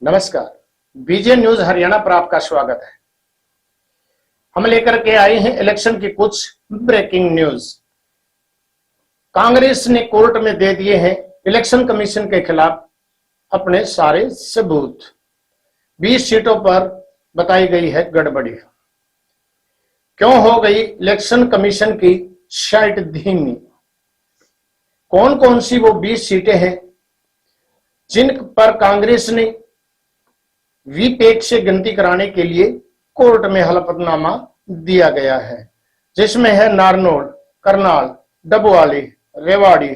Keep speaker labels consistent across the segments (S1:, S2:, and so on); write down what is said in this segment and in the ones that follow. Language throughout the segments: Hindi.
S1: नमस्कार, बीजे न्यूज हरियाणा पर आपका स्वागत है। हम लेकर के आए हैं इलेक्शन की कुछ ब्रेकिंग न्यूज। कांग्रेस ने कोर्ट में दे दिए हैं इलेक्शन कमीशन के खिलाफ अपने सारे सबूत। 20 सीटों पर बताई गई है गड़बड़ी। क्यों हो गई इलेक्शन कमीशन की साइट धीमी? कौन कौन सी वो 20 सीटें हैं जिन पर कांग्रेस ने वीपैट से गिनती कराने के लिए कोर्ट में हलफनामा दिया गया है, जिसमें है नारनौल, करनाल, डबवाली, रेवाड़ी,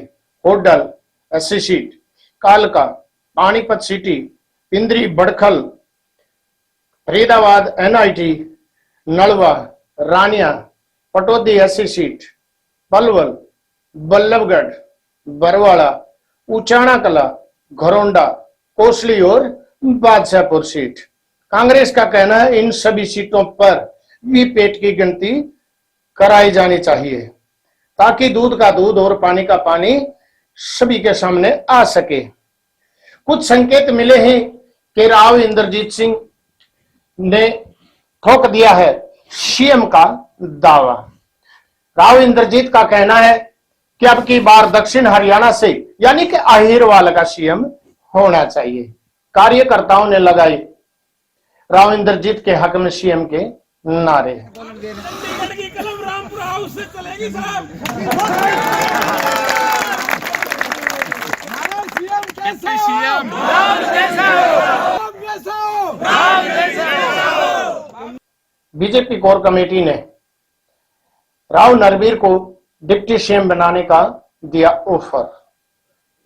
S1: होडल एससी सीट, कालका, पानीपत सिटी, पिंदरी, बड़खल, फरीदाबाद एनआईटी, नलवा, रानिया, पटौदी एससी सीट, पलवल, बल्लभगढ़, बरवाड़ा, उचाना कला, घरौंडा, कोसली और बादशाहपुर सीट। कांग्रेस का कहना है इन सभी सीटों पर वीपैट की गिनती कराई जानी चाहिए ताकि दूध का दूध और पानी का पानी सभी के सामने आ सके। कुछ संकेत मिले हैं कि राव इंद्रजीत सिंह ने ठोक दिया है सीएम का दावा। राव इंद्रजीत का कहना है कि अब की बार दक्षिण हरियाणा से यानी कि अहिरवाल का सीएम होना चाहिए। कार्यकर्ताओं ने लगाई राव इंद्रजीत के हक में सीएम के नारे।
S2: चंडीगढ़ की कलम रामपुरा हाउस से चलेगी साहब।
S1: बीजेपी कोर कमेटी ने राव नरवीर को डिप्टी सीएम बनाने का दिया ऑफर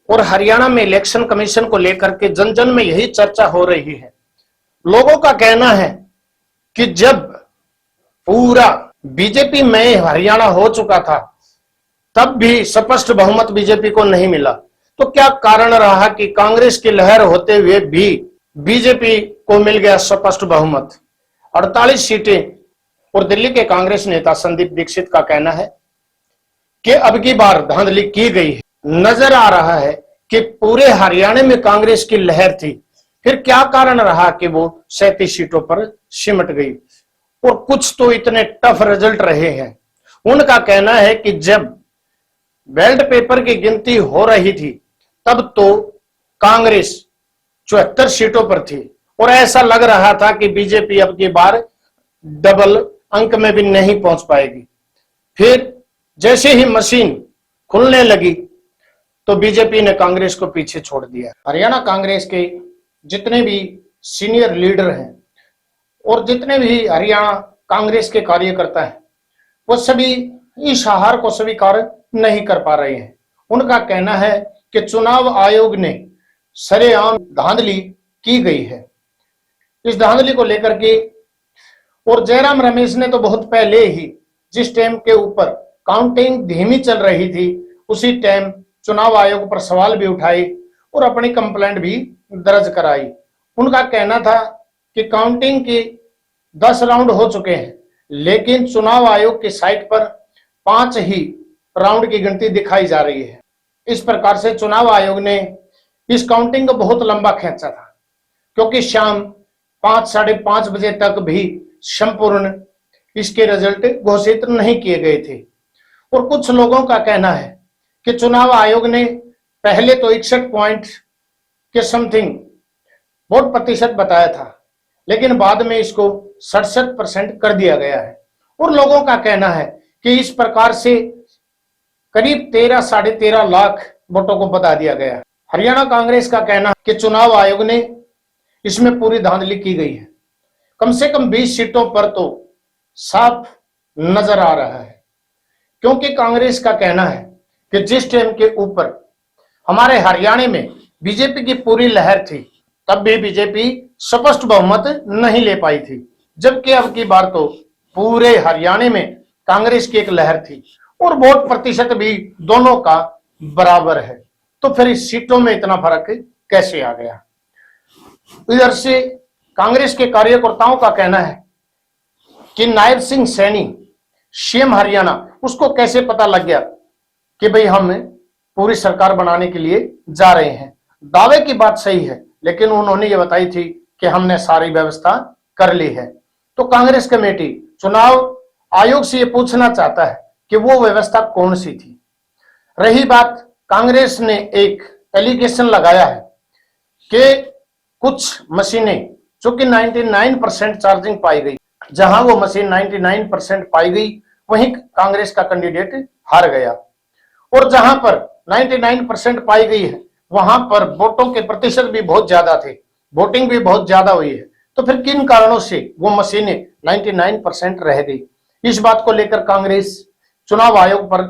S1: और हरियाणा में इलेक्शन कमीशन को लेकर के जन जन में यही चर्चा हो रही है। लोगों का कहना है कि जब पूरा बीजेपी में हरियाणा हो चुका था तब भी स्पष्ट बहुमत बीजेपी को नहीं मिला, तो क्या कारण रहा कि कांग्रेस की लहर होते हुए भी बीजेपी को मिल गया स्पष्ट बहुमत 48 सीटें। और दिल्ली के कांग्रेस नेता संदीप दीक्षित का कहना है कि अब की बार धांधली की गई है। नजर आ रहा है कि पूरे हरियाणा में कांग्रेस की लहर थी, फिर क्या कारण रहा कि वो 37 सीटों पर सिमट गई। और कुछ तो इतने टफ रिजल्ट रहे हैं। उनका कहना है कि जब बैलेट पेपर की गिनती हो रही थी तब तो कांग्रेस 74 सीटों पर थी और ऐसा लग रहा था कि बीजेपी अब की बार डबल अंक में भी नहीं पहुंच पाएगी। फिर जैसे ही मशीन खुलने लगी तो बीजेपी ने कांग्रेस को पीछे छोड़ दिया। हरियाणा कांग्रेस के जितने भी सीनियर लीडर हैं और जितने भी हरियाणा कांग्रेस के कार्यकर्ता हैं वो सभी इस हार को स्वीकार नहीं कर पा रहे हैं। उनका कहना है कि चुनाव आयोग ने सरेआम धांधली की गई है। इस धांधली को लेकर के और जयराम रमेश ने तो बहुत पहले ही जिस टाइम के ऊपर काउंटिंग धीमी चल रही थी उसी टाइम चुनाव आयोग पर सवाल भी उठाए और अपनी कंप्लेंट भी दर्ज कराई। उनका कहना था कि काउंटिंग के 10 राउंड हो चुके हैं लेकिन चुनाव आयोग की साइट पर 5 ही राउंड की गिनती दिखाई जा रही है। इस प्रकार से चुनाव आयोग ने इस काउंटिंग को बहुत लंबा खींचा था क्योंकि शाम 5 साढ़े 5 बजे तक भी संपूर्ण इसके रिजल्ट घोषित नहीं किए गए थे। और कुछ लोगों का कहना है कि चुनाव आयोग ने पहले तो 61 पॉइंट के समथिंग वोट प्रतिशत बताया था लेकिन बाद में इसको 67% कर दिया गया है। और लोगों का कहना है कि इस प्रकार से करीब 13 साढ़े 13 लाख वोटों को बता दिया गया। हरियाणा कांग्रेस का कहना है कि चुनाव आयोग ने इसमें पूरी धांधली की गई है। कम से कम 20 सीटों पर तो साफ नजर आ रहा है क्योंकि कांग्रेस का कहना है कि जिस टाइम के ऊपर हमारे हरियाणा में बीजेपी की पूरी लहर थी तब भी बीजेपी स्पष्ट बहुमत नहीं ले पाई थी, जबकि अब की बार तो पूरे हरियाणा में कांग्रेस की एक लहर थी और वोट प्रतिशत भी दोनों का बराबर है। तो फिर इस सीटों में इतना फर्क कैसे आ गया? इधर से कांग्रेस के कार्यकर्ताओं का कहना है कि नायब सिंह सैनी सीएम हरियाणा, उसको कैसे पता लग गया कि भाई हम पूरी सरकार बनाने के लिए जा रहे हैं। दावे की बात सही है, लेकिन उन्होंने ये बताई थी कि हमने सारी व्यवस्था कर ली है। तो कांग्रेस कमेटी चुनाव आयोग से ये पूछना चाहता है कि वो व्यवस्था कौन सी थी। रही बात, कांग्रेस ने एक एलिगेशन लगाया है कि कुछ मशीनें जो कि 99% चार्जिंग पाई गई, जहां वो मशीन 99% पाई गई वहीं कांग्रेस का कैंडिडेट हार गया, और जहां पर 99% पाई गई है वहां पर वोटों के प्रतिशत भी बहुत ज्यादा थे, वोटिंग भी बहुत ज्यादा हुई है। तो फिर किन कारणों से वो मशीनें 99% रह गई, इस बात को लेकर कांग्रेस चुनाव आयोग पर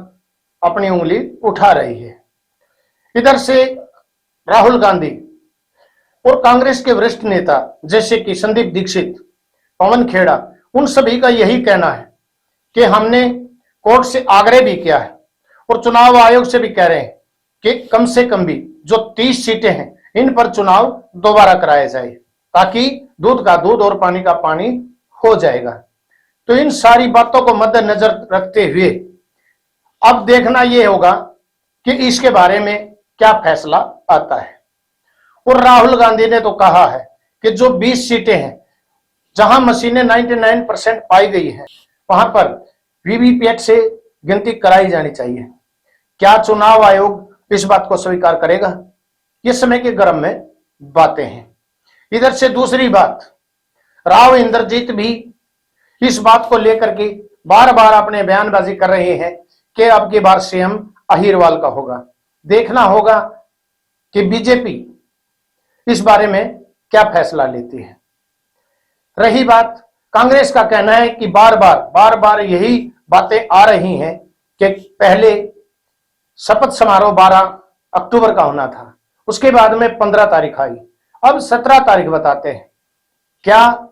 S1: अपनी उंगली उठा रही है। इधर से राहुल गांधी और कांग्रेस के वरिष्ठ नेता जैसे कि संदीप दीक्षित, पवन खेड़ा, उन सभी का यही कहना है कि हमने कोर्ट से आग्रह भी किया है और चुनाव आयोग से भी कह रहे हैं कि कम से कम भी जो 30 सीटें हैं इन पर चुनाव दोबारा कराया जाए, ताकि दूध का दूध और पानी का पानी हो जाएगा। तो इन सारी बातों को मद्देनजर रखते हुए अब देखना यह होगा कि इसके बारे में क्या फैसला आता है। और राहुल गांधी ने तो कहा है कि जो 20 सीटें हैं जहां मशीनें 99% पाई गई हैं वहां पर वीवीपैट से गिनती कराई जानी चाहिए। क्या चुनाव आयोग इस बात को स्वीकार करेगा? ये समय के गर्म में बातें हैं। इधर से दूसरी बात, राव इंद्रजीत भी इस बात को लेकर के बार बार अपने बयानबाजी कर रहे हैं कि अब की बार सीएम अहिरवाल का होगा। देखना होगा कि बीजेपी इस बारे में क्या फैसला लेती है। रही बात, कांग्रेस का कहना है कि बार बार यही बातें आ रही हैं कि पहले शपथ समारोह 12 अक्टूबर का होना था, उसके बाद में 15 तारीख आई, अब 17 तारीख बताते हैं। क्या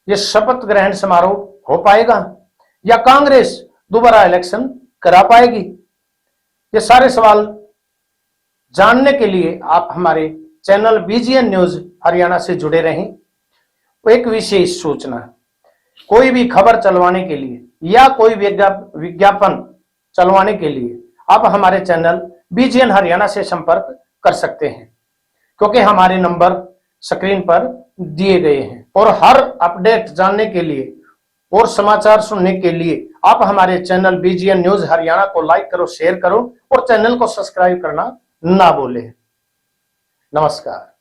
S1: ये शपथ ग्रहण समारोह हो पाएगा या कांग्रेस दोबारा इलेक्शन करा पाएगी? ये सारे सवाल जानने के लिए आप हमारे चैनल बीजीएन न्यूज हरियाणा से जुड़े रहें। एक विशेष सूचना, कोई भी खबर चलवाने के लिए या कोई विज्ञापन चलवाने के लिए आप हमारे चैनल बीजीएन हरियाणा से संपर्क कर सकते हैं, क्योंकि हमारे नंबर स्क्रीन पर दिए गए हैं। और हर अपडेट जानने के लिए और समाचार सुनने के लिए आप हमारे चैनल बीजीएन न्यूज हरियाणा को लाइक करो, शेयर करो और चैनल को सब्सक्राइब करना ना भूलें। नमस्कार।